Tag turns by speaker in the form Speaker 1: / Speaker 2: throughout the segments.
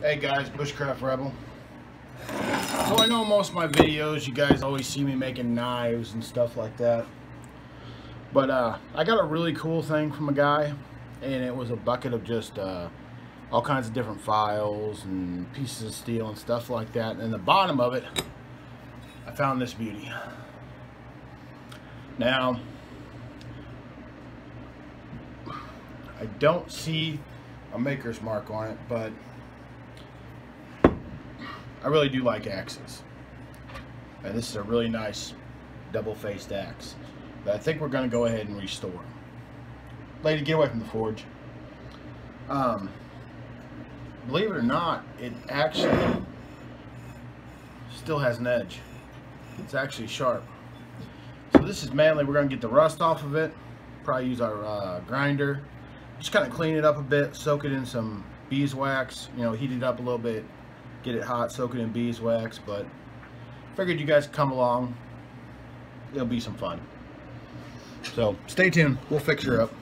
Speaker 1: Hey guys, Bushcraft Rebel. So I know most of my videos, you guys always see me making knives and stuff like that. But I got a really cool thing from a guy, and it was a bucket of just all kinds of different files and pieces of steel and stuff like that. And in the bottom of it, I found this beauty. Now, I don't see a maker's mark on it, but I really do like axes, and this is a really nice double-faced axe that I think we're going to go ahead and restore. Lady, get away from the forge. Believe it or not, it actually still has an edge. It's actually sharp. So this is mainly, we're going to get the rust off of it, probably use our grinder, just kind of clean it up a bit, soak it in some beeswax, you know, heat it up a little bit, get it hot, soak it in beeswax. But figured you guys come along, it'll be some fun. So stay tuned, we'll fix her up.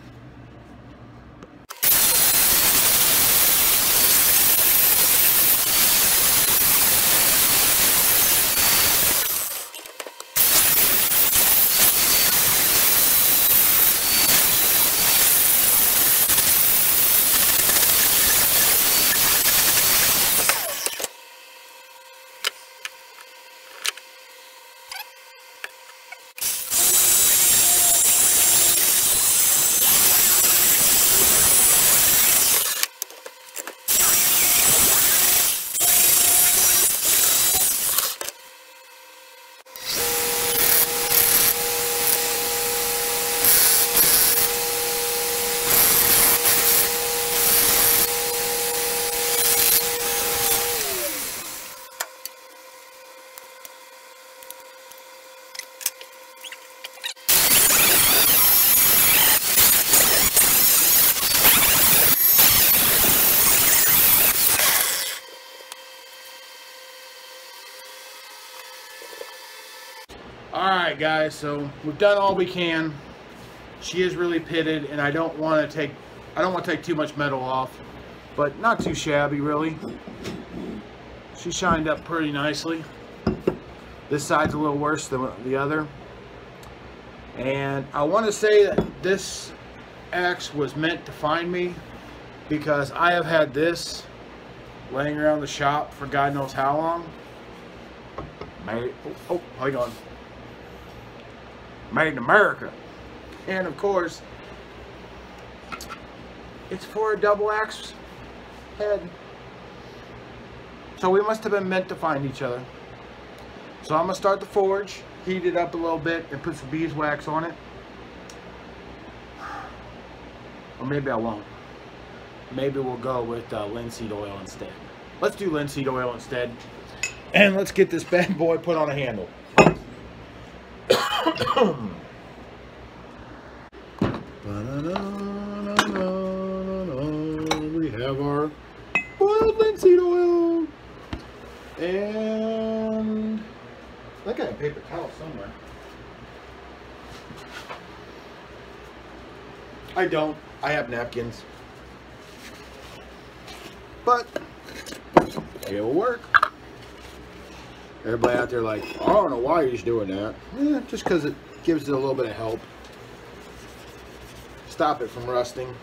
Speaker 1: Alright guys, so we've done all we can. She is really pitted, and I don't want to take too much metal off, but not too shabby really. She shined up pretty nicely. This side's a little worse than the other. And I want to say that this axe was meant to find me, because I have had this laying around the shop for God knows how long. Oh, hold on. Made in America. And of course, it's for a double axe head. So we must have been meant to find each other. So I'm gonna start the forge, heat it up a little bit, and put some beeswax on it. Or maybe I won't. Maybe we'll go with linseed oil instead. Let's do linseed oil instead. And let's get this bad boy put on a handle. We have our boiled linseed oil, and I think I have a paper towel somewhere. I don't. I have napkins, but it will work. Everybody out there like, I don't know why he's doing that. Just because it gives it a little bit of help. Stop it from rusting.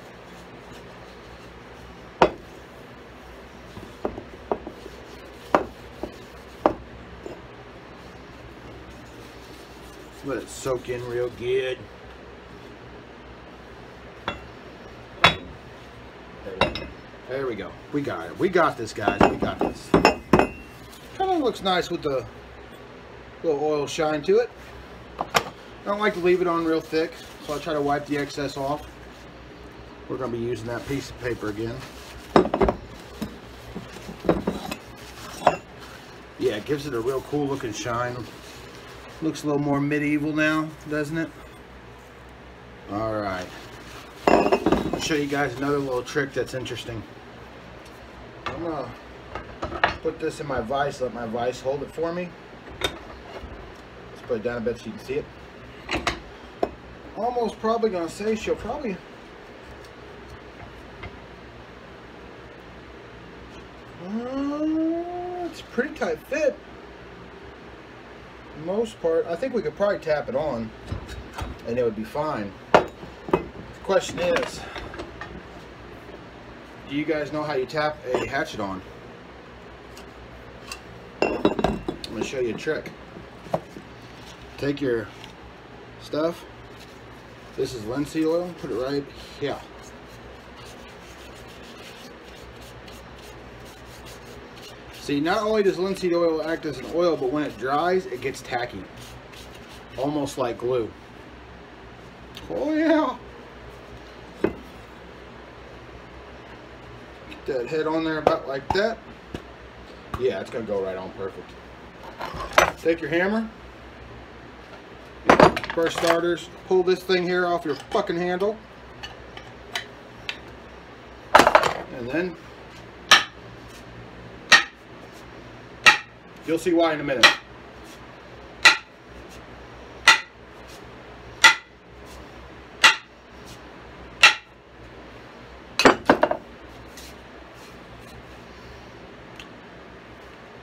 Speaker 1: Let it soak in real good. There we go. We got it. We got this, guys. We got this. Kind of looks nice with the little oil shine to it. I don't like to leave it on real thick, so I try to wipe the excess off. We're going to be using that piece of paper again. Yeah, it gives it a real cool looking shine. Looks a little more medieval now, doesn't it? Alright. I'll show you guys another little trick that's interesting. I'm going to put this in my vise, let my vise hold it for me. Let's put it down a bit so you can see it. Almost probably going to say she'll probably It's a pretty tight fit. For the most part, I think we could probably tap it on and it would be fine. The question is, do you guys know how you tap a hatchet on? I'm going to show you a trick. Take your stuff. This is linseed oil. Put it right here. See, not only does linseed oil act as an oil, but when it dries, it gets tacky. Almost like glue. Oh yeah! Get that head on there about like that. Yeah, it's gonna go right on perfect. Take your hammer. For starters, pull this thing here off your fucking handle. And then you'll see why in a minute.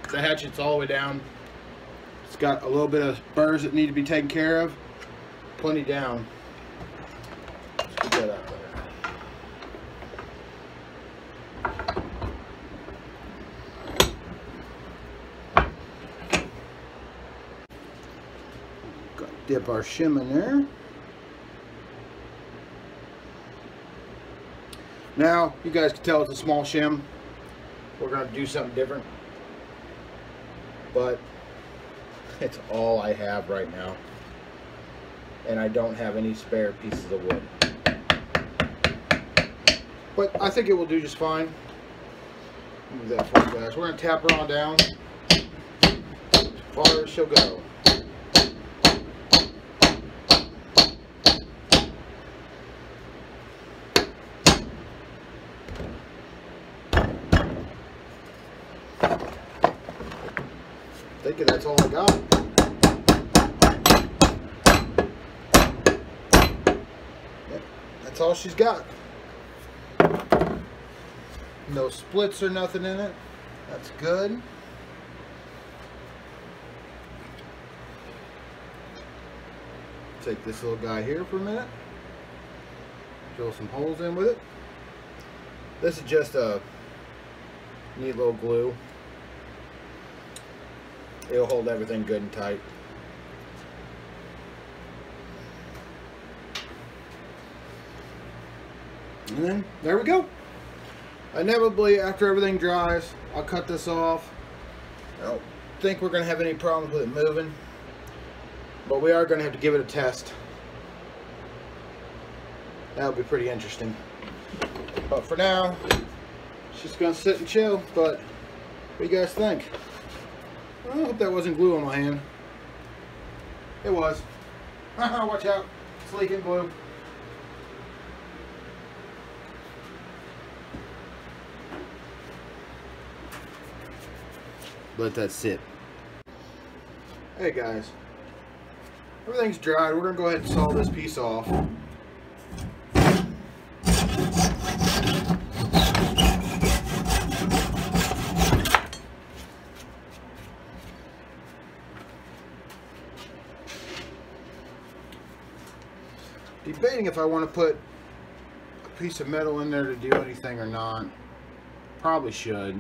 Speaker 1: The hatchet's all the way down. It's got a little bit of burrs that need to be taken care of. Plenty down. Let's get that out there. Got to dip our shim in there. Now, you guys can tell it's a small shim. We're going to do something different. But it's all I have right now. And I don't have any spare pieces of wood. But I think it will do just fine. Move that for you guys. We're going to tap her on down as far as she'll go. I think that's all I got. That's all she's got. No splits or nothing in it. That's good. Take this little guy here for a minute. Drill some holes in with it. This is just a neat little glue. It'll hold everything good and tight. And then there we go. Inevitably, after everything dries, I'll cut this off. I don't think we're going to have any problems with it moving, but we are going to have to give it a test. That'll be pretty interesting. But for now, she's going to sit and chill. But what do you guys think? I hope that wasn't glue on my hand. It was. Watch out. It's leaking glue. Let that sit. Hey guys. Everything's dried. We're going to go ahead and saw this piece off. Debating if I want to put a piece of metal in there to do anything or not. Probably should.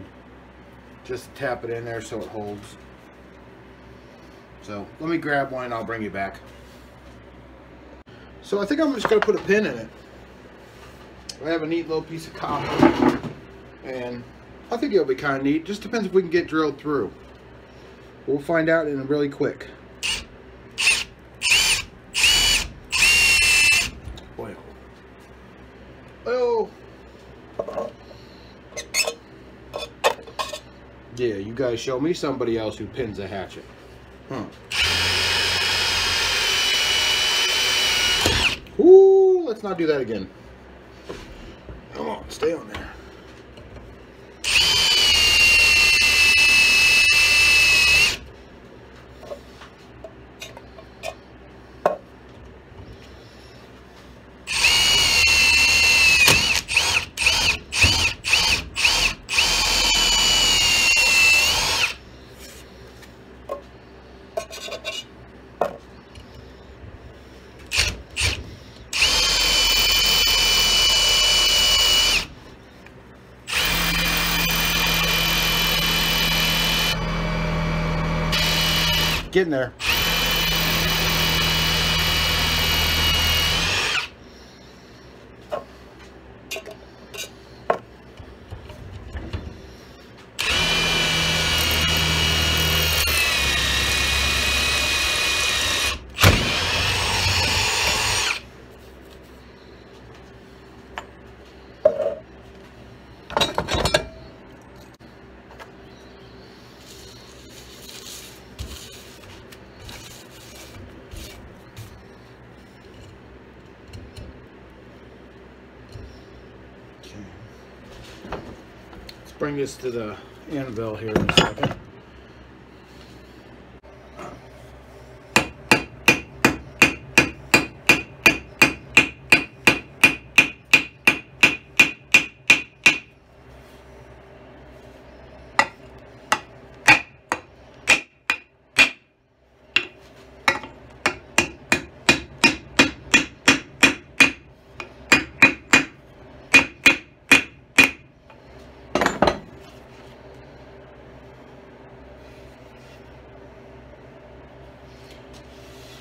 Speaker 1: Just tap it in there so it holds. So let me grab one and I'll bring you back. So I think I'm just going to put a pin in it. I have a neat little piece of copper. And I think it'll be kind of neat. Just depends if we can get drilled through. We'll find out in a really quick. Oh, yeah, you guys show me somebody else who pins a hatchet. Huh. Ooh, let's not do that again. Come on, stay on there. Getting there. Bring this to the anvil here in a second.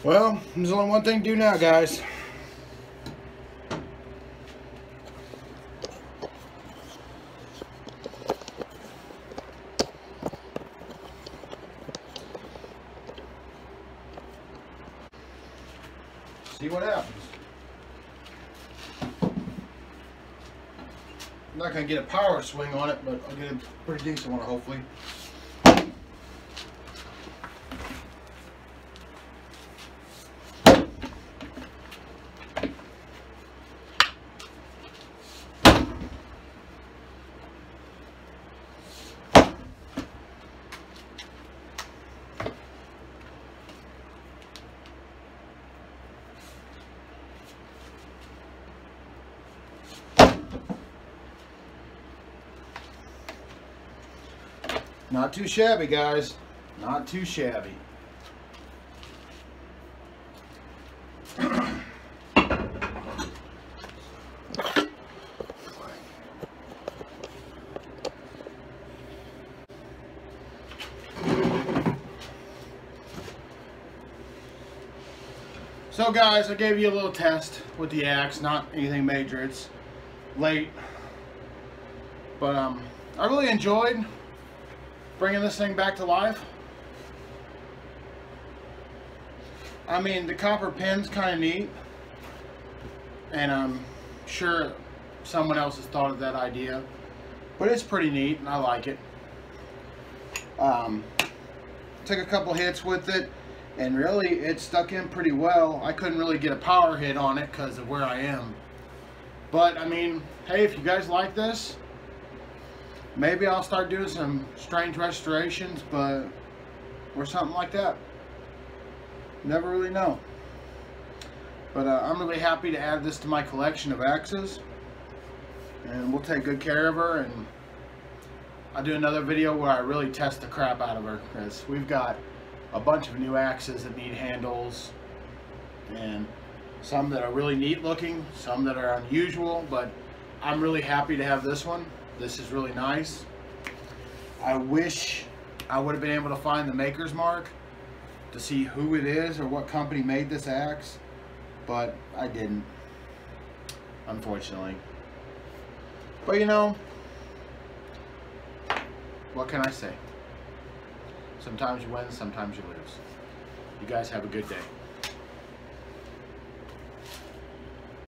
Speaker 1: Well, there's only one thing to do now, guys. See what happens. I'm not going to get a power swing on it, but I'll get a pretty decent one, hopefully. Not too shabby, guys. Not too shabby. So guys, I gave you a little test with the axe, not anything major. It's late, but I really enjoyed bringing this thing back to life. I mean, the copper pin's kind of neat, and I'm sure someone else has thought of that idea, but it's pretty neat and I like it. Took a couple hits with it, and really it stuck in pretty well. I couldn't really get a power hit on it because of where I am, but I mean, hey, if you guys like this, maybe I'll start doing some strange restorations, or something like that. Never really know. But I'm really happy to add this to my collection of axes, and we'll take good care of her, and I'll do another video where I really test the crap out of her, because we've got a bunch of new axes that need handles, and some that are really neat looking, some that are unusual, but I'm really happy to have this one. This is really nice. I wish I would have been able to find the maker's mark to see who it is or what company made this axe, but I didn't, unfortunately. But you know, what can I say? Sometimes you win, sometimes you lose. You guys have a good day.